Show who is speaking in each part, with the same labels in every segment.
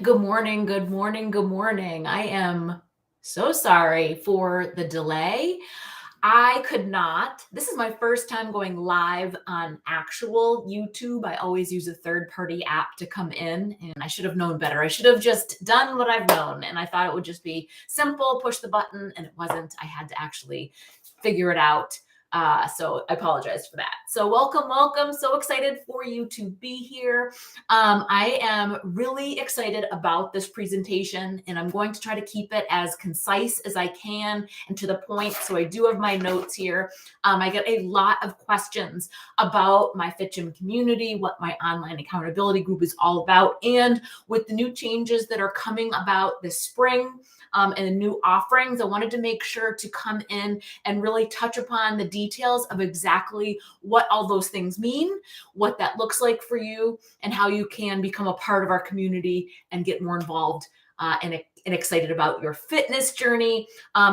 Speaker 1: Good morning, good morning, good morning. I am so sorry for the delay. I could not. This is my first time going live on actual YouTube. I always use a third-party app to come in, and I should have known better. I should have just done what I've known, and I thought it would just be simple, push the button, and it wasn't. I had to actually figure it out. So I apologize for that. So welcome, welcome. So excited for you to be here. I am really excited about this presentation, and I'm going to try to keep it as concise as I can and to the point. So I do have my notes here. I get a lot of questions about my FitGym community, what my online accountability group is all about, and with the new changes that are coming about this spring, and the new offerings, I wanted to make sure to come in and really touch upon the details of exactly what all those things mean, what that looks like for you, and how you can become a part of our community and get more involved and excited about your fitness journey.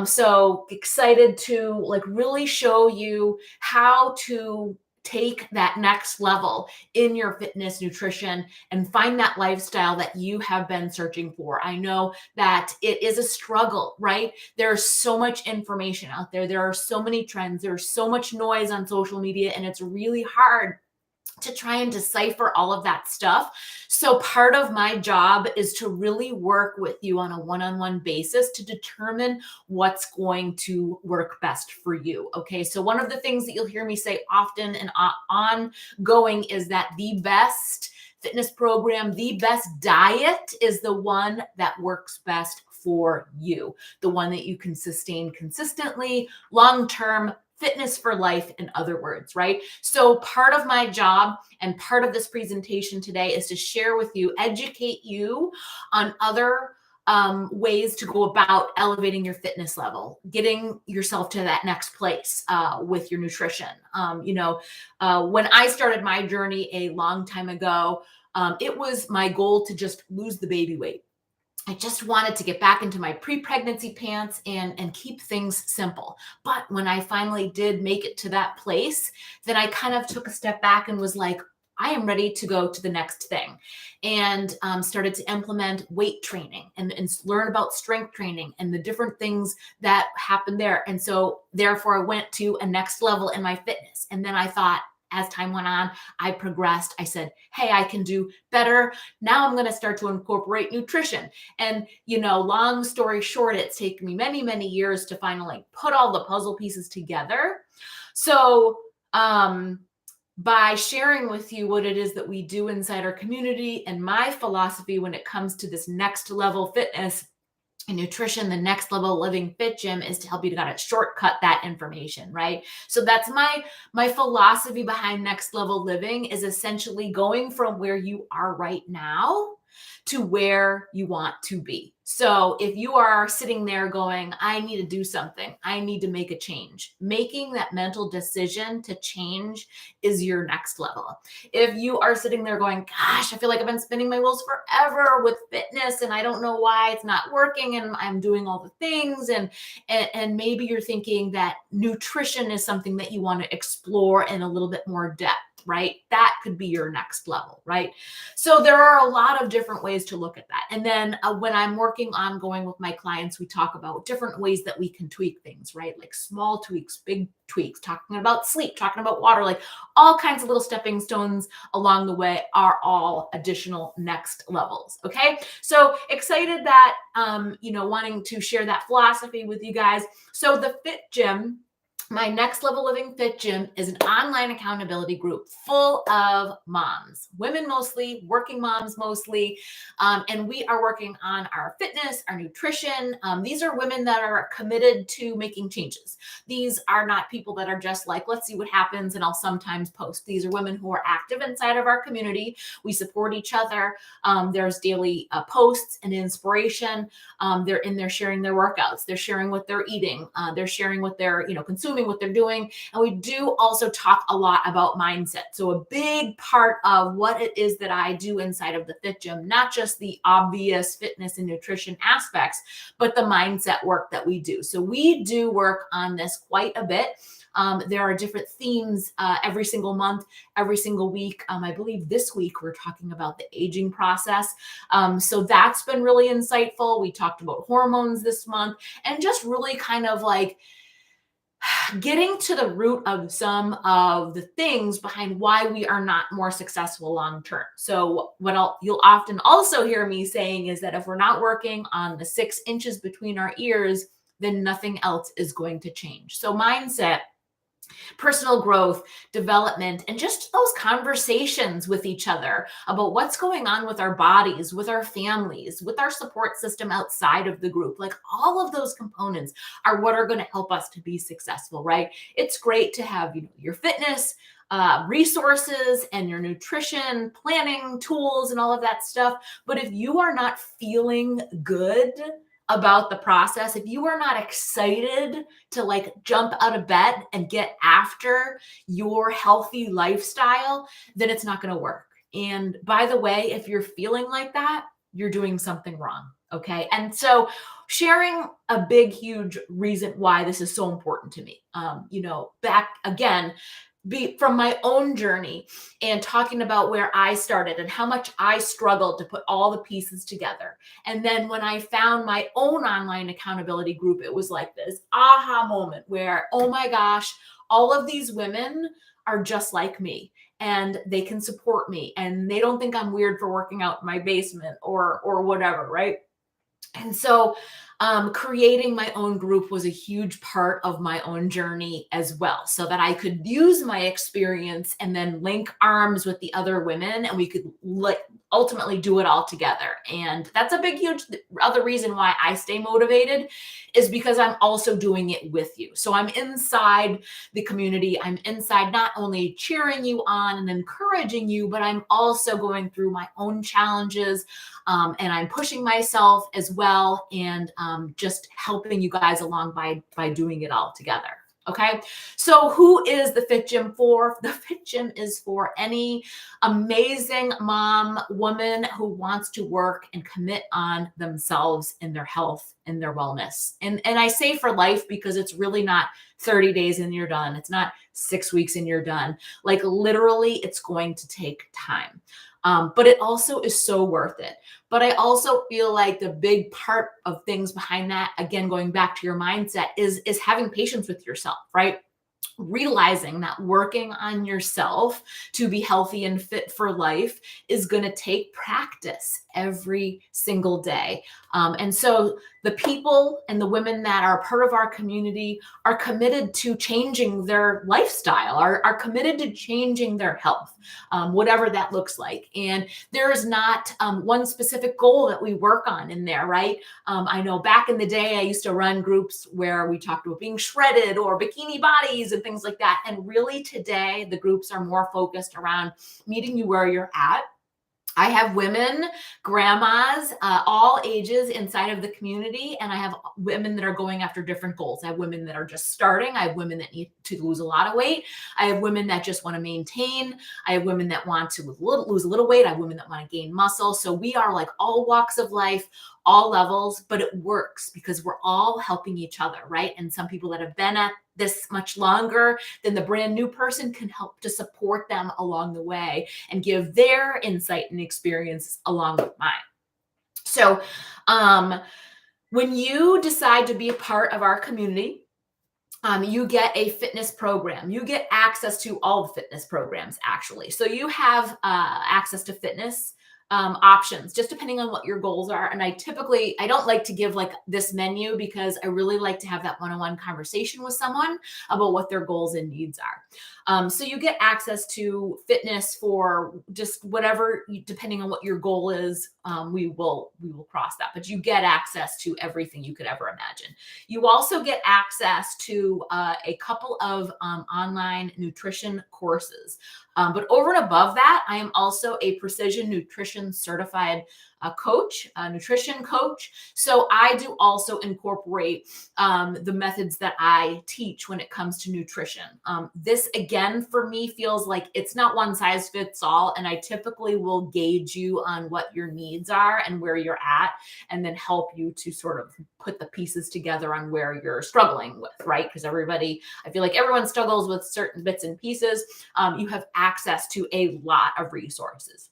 Speaker 1: So excited to really show you how to take that next level in your fitness, nutrition, and find that lifestyle that you have been searching for. I know that it is a struggle, right? There's so much information out there. There are so many trends. There's so much noise on social media, and it's really hard to try and decipher all of that stuff. So part of my job is to really work with you on a one-on-one basis to determine what's going to work best for you. Okay. So one of the things that you'll hear me say often and ongoing is that the best fitness program, the best diet is the one that works best for you, the one that you can sustain consistently, long-term, fitness for life, in other words, right? So part of my job and part of this presentation today is to share with you, educate you on other ways to go about elevating your fitness level, getting yourself to that next place with your nutrition. When I started my journey a long time ago, it was my goal to just lose the baby weight. I just wanted to get back into my pre-pregnancy pants and keep things simple. But when I finally did make it to that place, then I kind of took a step back and was like, I am ready to go to the next thing, and started to implement weight training and learn about strength training and the different things that happen there. And so therefore I went to a next level in my fitness. And then I thought, as time went on, I progressed. I said, hey, I can do better. Now I'm going to start to incorporate nutrition. And, long story short, it's taken me many, many years to finally put all the puzzle pieces together. So, by sharing with you what it is that we do inside our community and my philosophy when it comes to this next level fitness and nutrition, the Next Level Living FitGym is to help you to kind of shortcut that information, right? So that's my philosophy behind Next Level Living, is essentially going from where you are right now to where you want to be. So if you are sitting there going, I need to do something, I need to make a change, making that mental decision to change is your next level. If you are sitting there going, gosh, I feel like I've been spinning my wheels forever with fitness and I don't know why it's not working and I'm doing all the things, and maybe you're thinking that nutrition is something that you want to explore in a little bit more depth, right? That could be your next level, right? So there are a lot of different ways to look at that. And then when I'm working ongoing with my clients, we talk about different ways that we can tweak things, right? Like small tweaks, big tweaks, talking about sleep, talking about water, like all kinds of little stepping stones along the way are all additional next levels. Okay. So excited that, wanting to share that philosophy with you guys. So the FitGym, my Next Level Living FitGym, is an online accountability group full of moms, women mostly, working moms mostly, and we are working on our fitness, our nutrition. These are women that are committed to making changes. These are not people that are just like, let's see what happens and I'll sometimes post. These are women who are active inside of our community. We support each other. There's daily posts and inspiration. They're in there sharing their workouts. They're sharing what they're eating. They're sharing what they're, consuming, what they're doing. And we do also talk a lot about mindset. So a big part of what it is that I do inside of the FitGym, not just the obvious fitness and nutrition aspects, but the mindset work that we do. So we do work on this quite a bit. There are different themes every single month, every single week. I believe this week we're talking about the aging process. So that's been really insightful. We talked about hormones this month and just really kind of like getting to the root of some of the things behind why we are not more successful long term. So you'll often also hear me saying is that if we're not working on the 6 inches between our ears, then nothing else is going to change. So mindset, personal growth, development, and just those conversations with each other about what's going on with our bodies, with our families, with our support system outside of the group. Like all of those components are what are going to help us to be successful, right? It's great to have, your fitness, resources and your nutrition planning tools and all of that stuff. But if you are not feeling good about the process, if you are not excited to like jump out of bed and get after your healthy lifestyle, then it's not going to work. And by the way, if you're feeling like that, you're doing something wrong. Okay. And so sharing a big, huge reason why this is so important to me, back again, be from my own journey and talking about where I started and how much I struggled to put all the pieces together. And then when I found my own online accountability group, it was like this aha moment where, oh my gosh, all of these women are just like me and they can support me and they don't think I'm weird for working out in my basement or whatever, right? And so creating my own group was a huge part of my own journey as well, so that I could use my experience and then link arms with the other women and we could ultimately do it all together. And that's a big, huge other reason why I stay motivated is because I'm also doing it with you. So I'm inside the community. I'm inside not only cheering you on and encouraging you, but I'm also going through my own challenges. And I'm pushing myself as well and just helping you guys along by doing it all together. Okay. So who is the Fit Gym for? The Fit Gym is for any amazing mom, woman who wants to work and commit on themselves and their health and their wellness. And I say for life because it's really not 30 days and you're done. It's not 6 weeks and you're done. Like literally it's going to take time. But it also is so worth it. But I also feel like the big part of things behind that, again, going back to your mindset, is having patience with yourself, right? Realizing that working on yourself to be healthy and fit for life is going to take practice every single day. And so the people and the women that are part of our community are committed to changing their lifestyle, are committed to changing their health, whatever that looks like. And there is not one specific goal that we work on in there, right? I know back in the day, I used to run groups where we talked about being shredded or bikini bodies and things like that. And really today, the groups are more focused around meeting you where you're at. I have women, grandmas, all ages inside of the community, and I have women that are going after different goals. I have women that are just starting. I have women that need to lose a lot of weight. I have women that just want to maintain. I have women that want to lose a little weight. I have women that want to gain muscle. So we are like all walks of life, all levels, but it works because we're all helping each other, right? And some people that have been at this much longer than the brand new person can help to support them along the way and give their insight and experience along with mine. So when you decide to be a part of our community, you get a fitness program. You get access to all the fitness programs, actually. So you have access to fitness options, just depending on what your goals are. And I don't like to give like this menu because I really like to have that one-on-one conversation with someone about what their goals and needs are. So you get access to fitness for just whatever, depending on what your goal is. We will cross that, but you get access to everything you could ever imagine. You also get access to a couple of online nutrition courses. But over and above that, I am also a precision nutrition certified coach, a nutrition coach. So I do also incorporate the methods that I teach when it comes to nutrition. This again, for me, feels like it's not one size fits all. And I typically will gauge you on what your needs are and where you're at, and then help you to sort of put the pieces together on where you're struggling with, right? Because I feel like everyone struggles with certain bits and pieces. You have access to a lot of resources.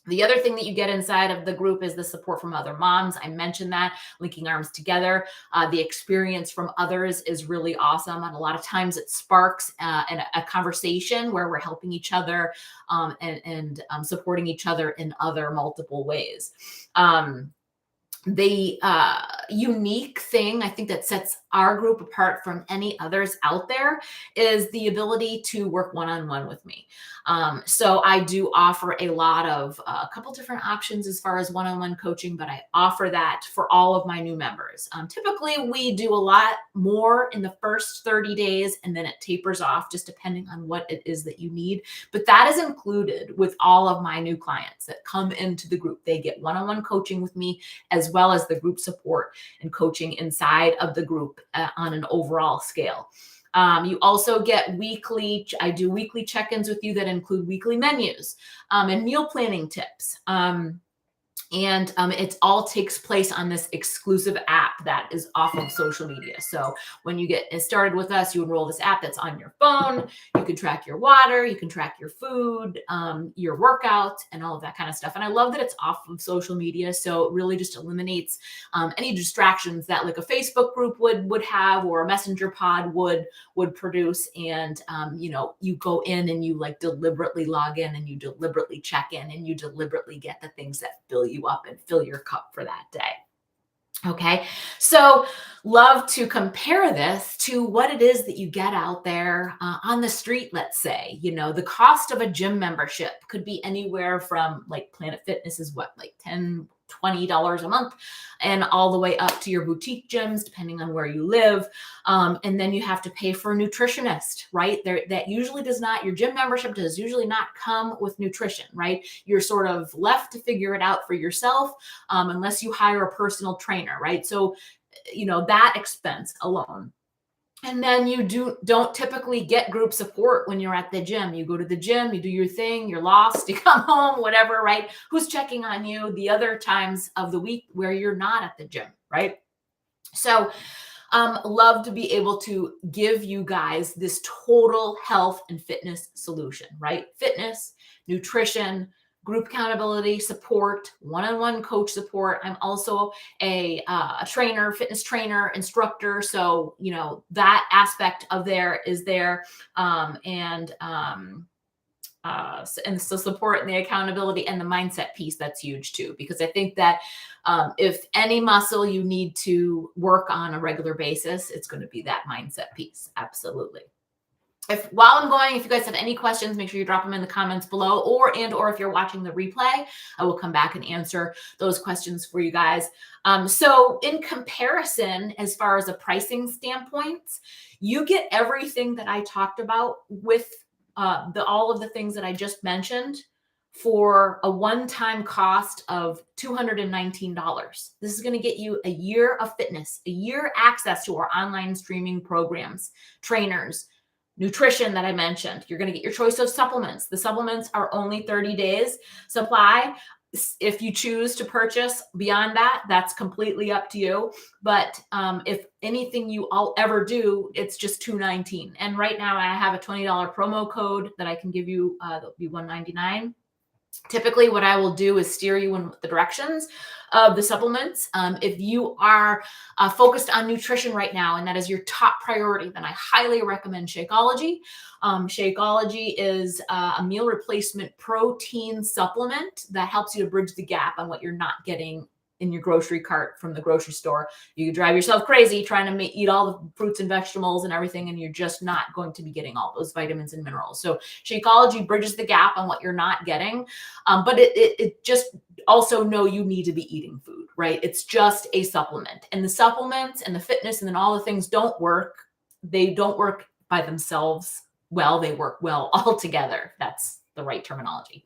Speaker 1: The other thing that you get inside of the group is the support from other moms. I mentioned that, linking arms together. The experience from others is really awesome. And a lot of times it sparks a conversation where we're helping each other and supporting each other in other multiple ways. The unique thing I think that sets our group apart from any others out there is the ability to work one-on-one with me. So I do offer a couple different options as far as one-on-one coaching, but I offer that for all of my new members. Typically, we do a lot more in the first 30 days, and then it tapers off just depending on what it is that you need. But that is included with all of my new clients that come into the group. They get one-on-one coaching with me, as well as the group support and coaching inside of the group on an overall scale. You also get I do weekly check-ins with you that include weekly menus and meal planning tips. And it all takes place on this exclusive app that is off of social media. So when you get started with us, you enroll this app that's on your phone. You can track your water, you can track your food, your workout, and all of that kind of stuff. And I love that it's off of social media. So it really just eliminates any distractions that like a Facebook group would have, or a messenger pod would produce. And you go in and you like deliberately log in, and you deliberately check in, and you deliberately get the things that fill you up and fill your cup for that day. Okay, so love to compare this to what it is that you get out there on the street. Let's say, the cost of a gym membership could be anywhere from, like, Planet Fitness is what, like $10, $20 a month, and all the way up to your boutique gyms, depending on where you live. And then you have to pay for a nutritionist, right? Your gym membership does usually not come with nutrition, right? You're sort of left to figure it out for yourself, unless you hire a personal trainer, right? So, that expense alone. And then you don't typically get group support when you're at the gym. You go to the gym, you do your thing, you're lost, you come home, whatever, right? Who's checking on you the other times of the week where you're not at the gym, right? So love to be able to give you guys this total health and fitness solution, right? Fitness, nutrition, group accountability, support, one-on-one coach support. I'm also a trainer, fitness trainer, instructor. So, that aspect of there is there. And so support and the accountability and the mindset piece, that's huge too, because I think that if any muscle you need to work on a regular basis, it's going to be that mindset piece. Absolutely. While I'm going, if you guys have any questions, make sure you drop them in the comments below, or if you're watching the replay, I will come back and answer those questions for you guys. So in comparison, as far as a pricing standpoint, you get everything that I talked about with all of the things that I just mentioned for a one-time cost of $219. This is going to get you a year of fitness, a year access to our online streaming programs, trainers, nutrition that I mentioned. You're going to get your choice of supplements. The supplements are only 30 days supply. If you choose to purchase beyond that, that's completely up to you. But if anything I'll ever do, it's just $219. And right now I have a $20 promo code that I can give you. That'll be $199. Typically, what I will do is steer you in the directions of the supplements. If you are focused on nutrition right now, and that is your top priority, then I highly recommend Shakeology. Shakeology is a meal replacement protein supplement that helps you to bridge the gap on what you're not getting in your grocery cart from the grocery store. You drive yourself crazy trying to eat all the fruits and vegetables and everything, and you're just not going to be getting all those vitamins and minerals. So Shakeology bridges the gap on what you're not getting. But it just also know you need to be eating food, right? It's just a supplement. And the supplements and the fitness and then all the things don't work. They don't work by themselves well. They work well all together. That's the right terminology.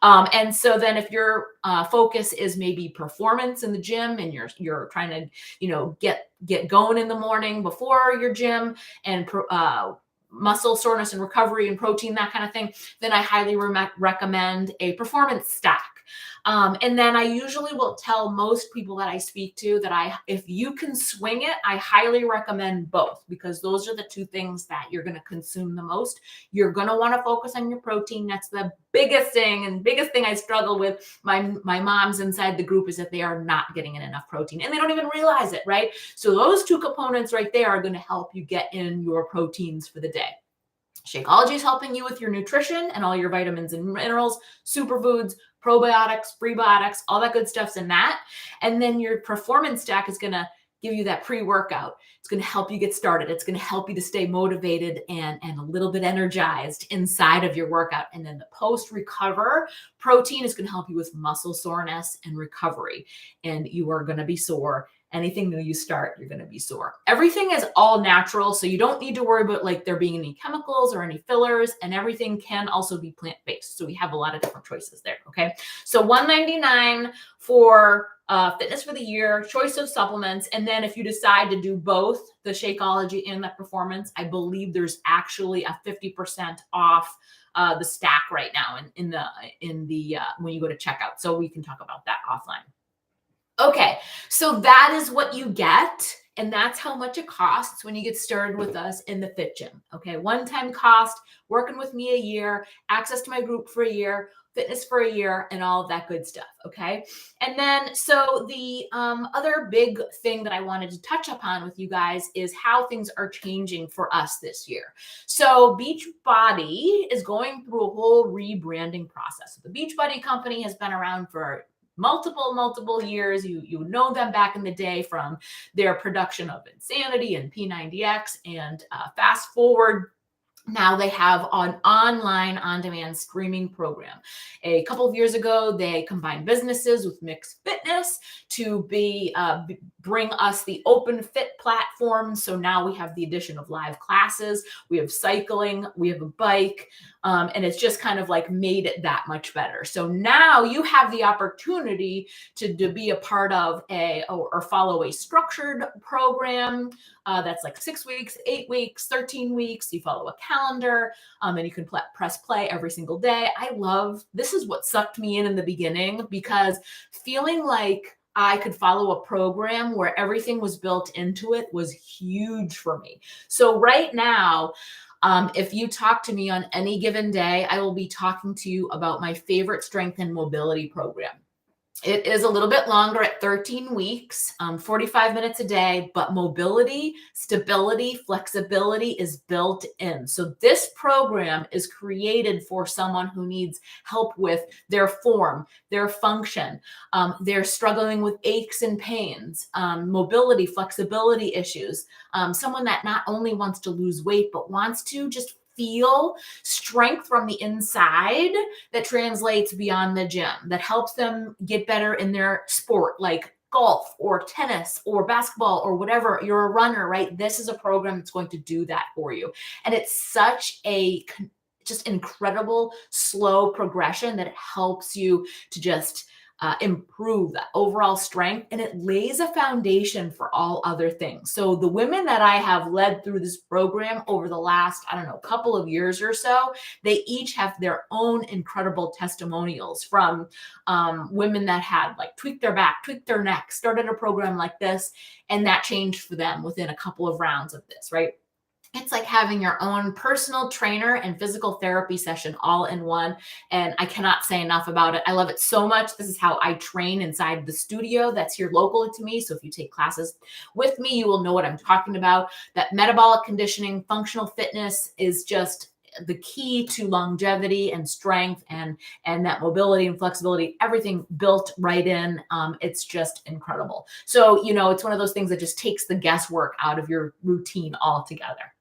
Speaker 1: And so then if your focus is maybe performance in the gym and you're trying to, get going in the morning before your gym and muscle soreness and recovery and protein, that kind of thing, then I highly recommend a performance stack. And then I usually will tell most people that I speak to that if you can swing it, I highly recommend both, because those are the two things that you're going to consume the most. You're going to want to focus on your protein. That's the biggest thing I struggle with. My moms inside the group is that they are not getting in enough protein and they don't even realize it, right? So those two components right there are going to help you get in your proteins for the day. Shakeology is helping you with your nutrition and all your vitamins and minerals, superfoods, probiotics, prebiotics, all that good stuff's in that. And then your performance stack is going to give you that pre-workout. It's going to help you get started. It's going to help you to stay motivated and a little bit energized inside of your workout. And then the post-recover protein is going to help you with muscle soreness and recovery. And you are going to be sore. Anything new you start, you're going to be sore. Everything is all natural, so you don't need to worry about like there being any chemicals or any fillers, and everything can also be plant-based. So we have a lot of different choices there, okay? So $199 for fitness for the year, choice of supplements, and then if you decide to do both the Shakeology and the performance, I believe there's actually a 50% off the stack right now in the when you go to checkout. So we can talk about that offline. Okay, so that is what you get, and that's how much it costs when you get started with us in the Fit Gym. Okay, one-time cost, working with me a year, access to my group for a year, fitness for a year, and all of that good stuff. Okay, and then so the other big thing that I wanted to touch upon with you guys is how things are changing for us this year. So Beachbody is going through a whole rebranding process. The Beachbody company has been around for multiple years. You know them back in the day from their production of Insanity and P90X, and fast forward, now they have an online on-demand streaming program. A couple of years ago, they combined businesses with Mixed Fitness to bring us the Open Fit platform. So now we have the addition of live classes, we have cycling, we have a bike, and it's just kind of like made it that much better. So now you have the opportunity to be a part of or follow a structured program that's like 6 weeks, 8 weeks, 13 weeks. You follow a calendar, and you can press play every single day. This is what sucked me in the beginning, because feeling like I could follow a program where everything was built into it was huge for me. So right now, if you talk to me on any given day, I will be talking to you about my favorite strength and mobility program. It is a little bit longer at 13 weeks, 45 minutes a day, but mobility, stability, flexibility is built in. So this program is created for someone who needs help with their form, their function. They're struggling with aches and pains, mobility, flexibility issues. Someone that not only wants to lose weight, but wants to just feel strength from the inside that translates beyond the gym, that helps them get better in their sport, like golf or tennis or basketball or whatever. You're a runner, right? This is a program that's going to do that for you. And it's such a just incredible slow progression that it helps you to just improve that overall strength, and it lays a foundation for all other things. So the women that I have led through this program over the last, couple of years or so, they each have their own incredible testimonials from women that had like tweaked their back, tweaked their neck, started a program like this, and that changed for them within a couple of rounds of this, right? It's like having your own personal trainer and physical therapy session all in one. And I cannot say enough about it. I love it so much. This is how I train inside the studio that's here locally to me. So if you take classes with me, you will know what I'm talking about. That metabolic conditioning, functional fitness is just the key to longevity and strength, and that mobility and flexibility, everything built right in. It's just incredible. So, it's one of those things that just takes the guesswork out of your routine altogether.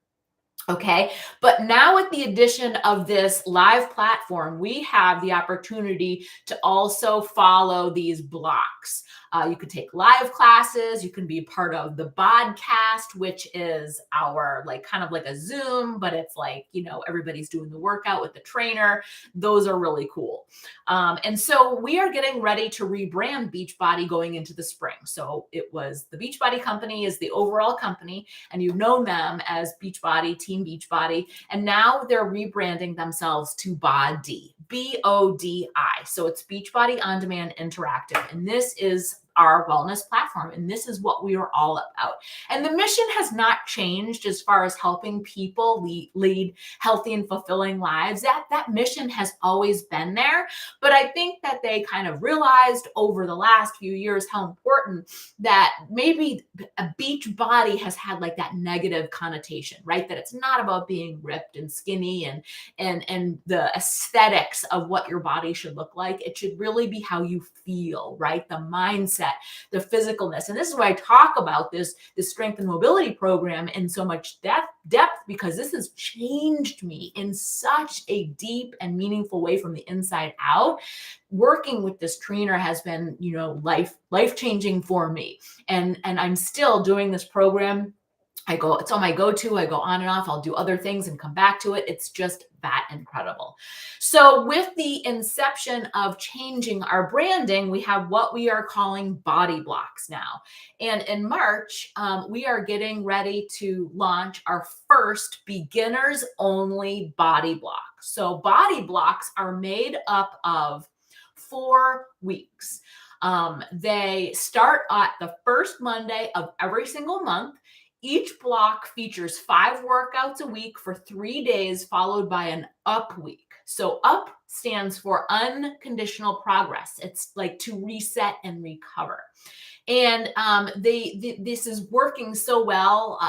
Speaker 1: Okay. But now with the addition of this live platform, we have the opportunity to also follow these blocks. You could take live classes. You can be part of the podcast, which is our like kind of like a Zoom, but it's like, everybody's doing the workout with the trainer. Those are really cool. And so we are getting ready to rebrand Beachbody going into the spring. So it was the Beachbody company is the overall company, and you've known them as Beachbody, Team Beachbody, and now they're rebranding themselves to BODi, BODi. So it's Beachbody On Demand Interactive, and this is our wellness platform, and this is what we are all about. And the mission has not changed as far as helping people lead healthy and fulfilling lives. That mission has always been there, but I think that they kind of realized over the last few years how important that maybe a beach body has had like that negative connotation, right? That it's not about being ripped and skinny and the aesthetics of what your body should look like. It should really be how you feel, right? The mindset, the physicalness. And this is why I talk about this strength and mobility program in so much depth, because this has changed me in such a deep and meaningful way from the inside out. Working with this trainer has been, life-changing for me. And I'm still doing this program. It's on my go-to. I go on and off. I'll do other things and come back to it. It's just that incredible. So with the inception of changing our branding, we have what we are calling body blocks now. And in March, we are getting ready to launch our first beginners only body block. So body blocks are made up of 4 weeks. They start at the first Monday of every single month. Each block features 5 workouts a week for 3 days, followed by an up week. So up stands for unconditional progress. It's like to reset and recover. And this is working so well.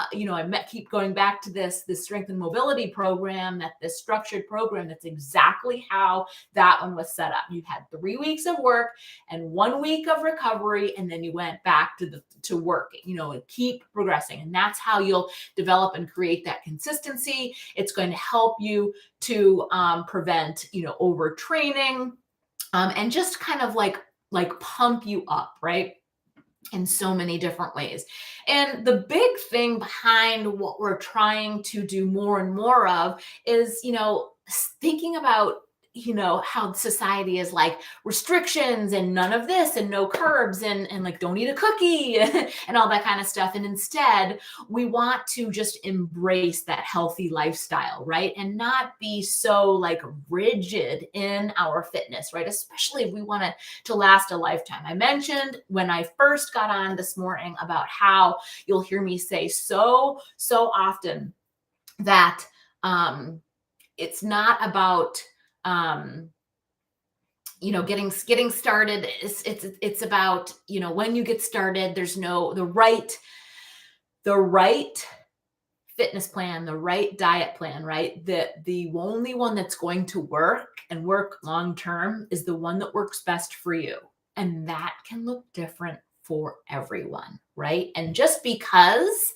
Speaker 1: Keep going back to this strength and mobility program, this structured program. That's exactly how that one was set up. You had 3 weeks of work and 1 week of recovery, and then you went back to work. And keep progressing, and that's how you'll develop and create that consistency. It's going to help you to prevent overtraining, and just kind of like pump you up, right? In so many different ways. And the big thing behind what we're trying to do more and more of is, thinking about, how society is like restrictions and none of this and no carbs and like don't eat a cookie and all that kind of stuff. And instead, we want to just embrace that healthy lifestyle, right? And not be so like rigid in our fitness, right? Especially if we want it to last a lifetime. I mentioned when I first got on this morning about how you'll hear me say so often that it's not about getting started. It's about, when you get started, there's the right fitness plan, the right diet plan, right? The only one that's going to work and work long-term is the one that works best for you. And that can look different for everyone, right? And just because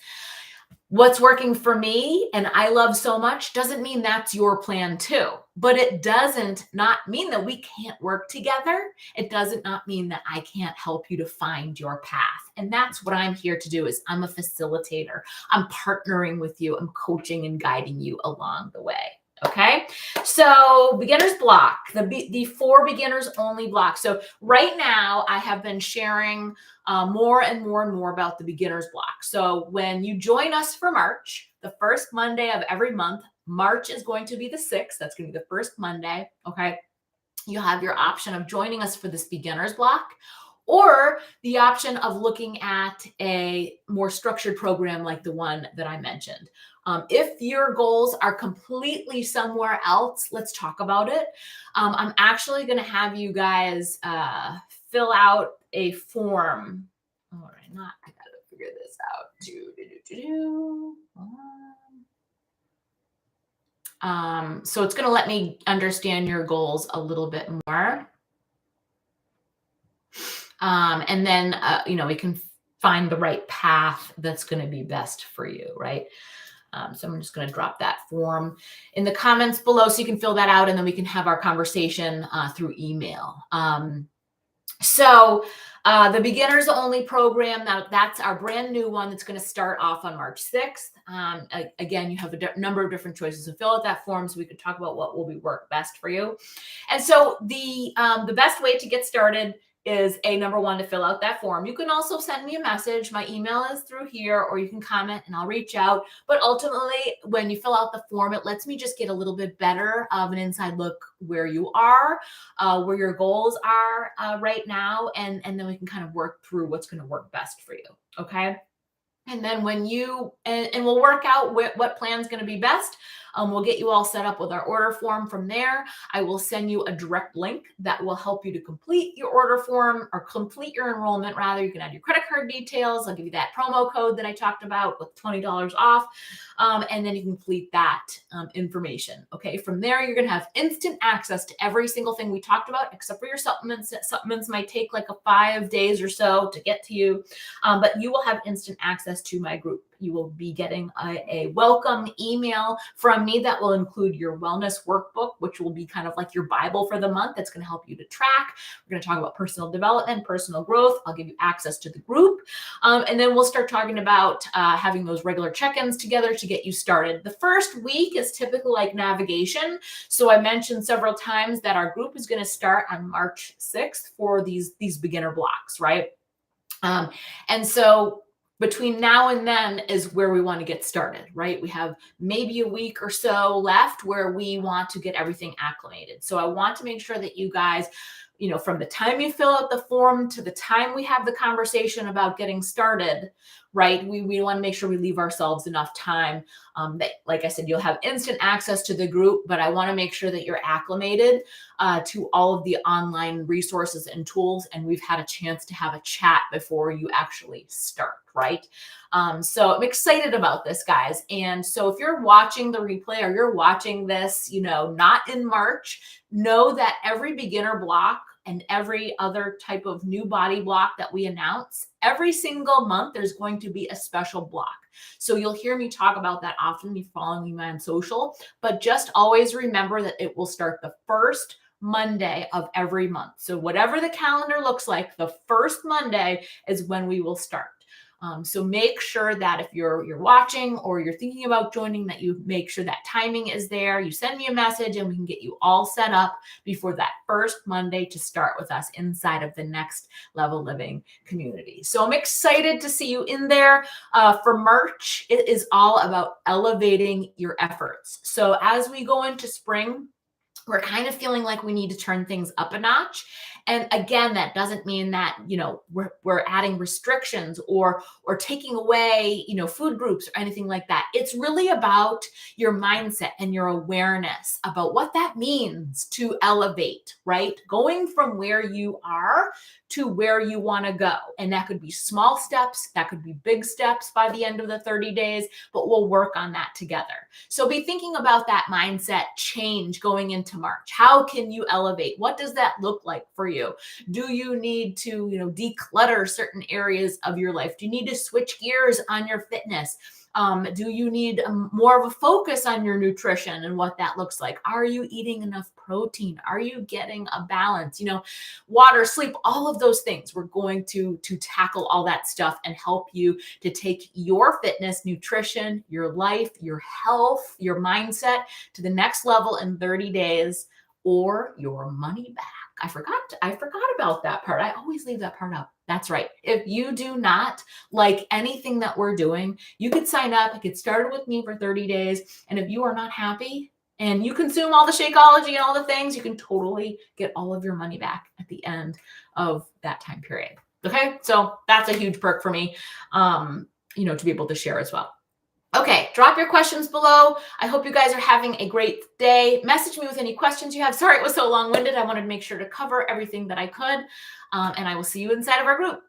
Speaker 1: what's working for me and I love so much doesn't mean that's your plan too. But it doesn't not mean that we can't work together. It doesn't not mean that I can't help you to find your path. And that's what I'm here to do. Is I'm a facilitator. I'm partnering with you. I'm coaching and guiding you along the way. Okay. So beginner's block, the 4 beginners only block. So right now I have been sharing more and more about the beginner's block. So when you join us for March, the first Monday of every month, March is going to be the 6th. That's going to be the first Monday. Okay. You have your option of joining us for this beginner's block, or the option of looking at a more structured program like the one that I mentioned. If your goals are completely somewhere else, let's talk about it. I'm actually going to have you guys fill out a form. All right, I got to figure this out. So it's going to let me understand your goals a little bit more. And then, we can find the right path that's going to be best for you, right? So I'm just going to drop that form in the comments below so you can fill that out, and then we can have our conversation through email. So the beginners only program, that's our brand new one that's going to start off on March 6th. Again, you have a number of different choices to fill out that form so we could talk about what will be work best for you. And so the best way to get started is number one, to fill out that form. You can also send me a message. My email is through here, or you can comment and I'll reach out. But ultimately, when you fill out the form, it lets me just get a little bit better of an inside look where you are, where your goals are right now, and then we can kind of work through what's going to work best for you. Okay. And then when you, and we'll work out what plan is going to be best. We'll get you all set up with our order form from there. I will send you a direct link that will help you to complete your order form, or complete your enrollment rather. You can add your credit card details. I'll give you that promo code that I talked about with $20 off. And then you can complete that information. Okay. From there, you're going to have instant access to every single thing we talked about, except for your supplements. Supplements might take like 5 days or so to get to you. But you will have instant access to my group. You will be getting a welcome email from me that will include your wellness workbook, which will be kind of like your Bible for the month. That's going to help you to track. We're going to talk about personal development, personal growth. I'll give you access to the group. And then we'll start talking about having those regular check-ins together to get you started. The first week is typically like navigation. So I mentioned several times that our group is going to start on March 6th for these beginner blocks, right? And so between now and then is where we want to get started, right? We have maybe a week or so left where we want to get everything acclimated. So I want to make sure that you guys, from the time you fill out the form to the time we have the conversation about getting started, right? We want to make sure we leave ourselves enough time that, like I said, you'll have instant access to the group, but I want to make sure that you're acclimated to all of the online resources and tools. And we've had a chance to have a chat before you actually start, right? So I'm excited about this, guys. And so if you're watching the replay or you're watching this, not in March, know that every beginner block and every other type of new body block that we announce, every single month, there's going to be a special block. So you'll hear me talk about that often. You're following me on social, but just always remember that it will start the first Monday of every month. So whatever the calendar looks like, the first Monday is when we will start. So make sure that if you're watching or you're thinking about joining, that you make sure that timing is there. You send me a message and we can get you all set up before that first Monday to start with us inside of the Next Level Living community. So I'm excited to see you in there. For March, it is all about elevating your efforts. So as we go into spring, we're kind of feeling like we need to turn things up a notch. And again, that doesn't mean that, we're adding restrictions or taking away, food groups or anything like that. It's really about your mindset and your awareness about what that means to elevate, right? Going from where you are to where you want to go. And that could be small steps, that could be big steps by the end of the 30 days, but we'll work on that together. So be thinking about that mindset change going into March. How can you elevate? What does that look like for you? Do you need to, declutter certain areas of your life? Do you need to switch gears on your fitness? Do you need more of a focus on your nutrition and what that looks like? Are you eating enough protein? Are you getting a balance? Water, sleep, all of those things. We're going to tackle all that stuff and help you to take your fitness, nutrition, your life, your health, your mindset to the next level in 30 days or your money back. I forgot about that part. I always leave that part out. That's right. If you do not like anything that we're doing, you could sign up, get started with me for 30 days. And if you are not happy and you consume all the Shakeology and all the things, you can totally get all of your money back at the end of that time period. Okay. So that's a huge perk for me, to be able to share as well. Okay, drop your questions below. I hope you guys are having a great day. Message me with any questions you have. Sorry it was so long-winded. I wanted to make sure to cover everything that I could. And I will see you inside of our group.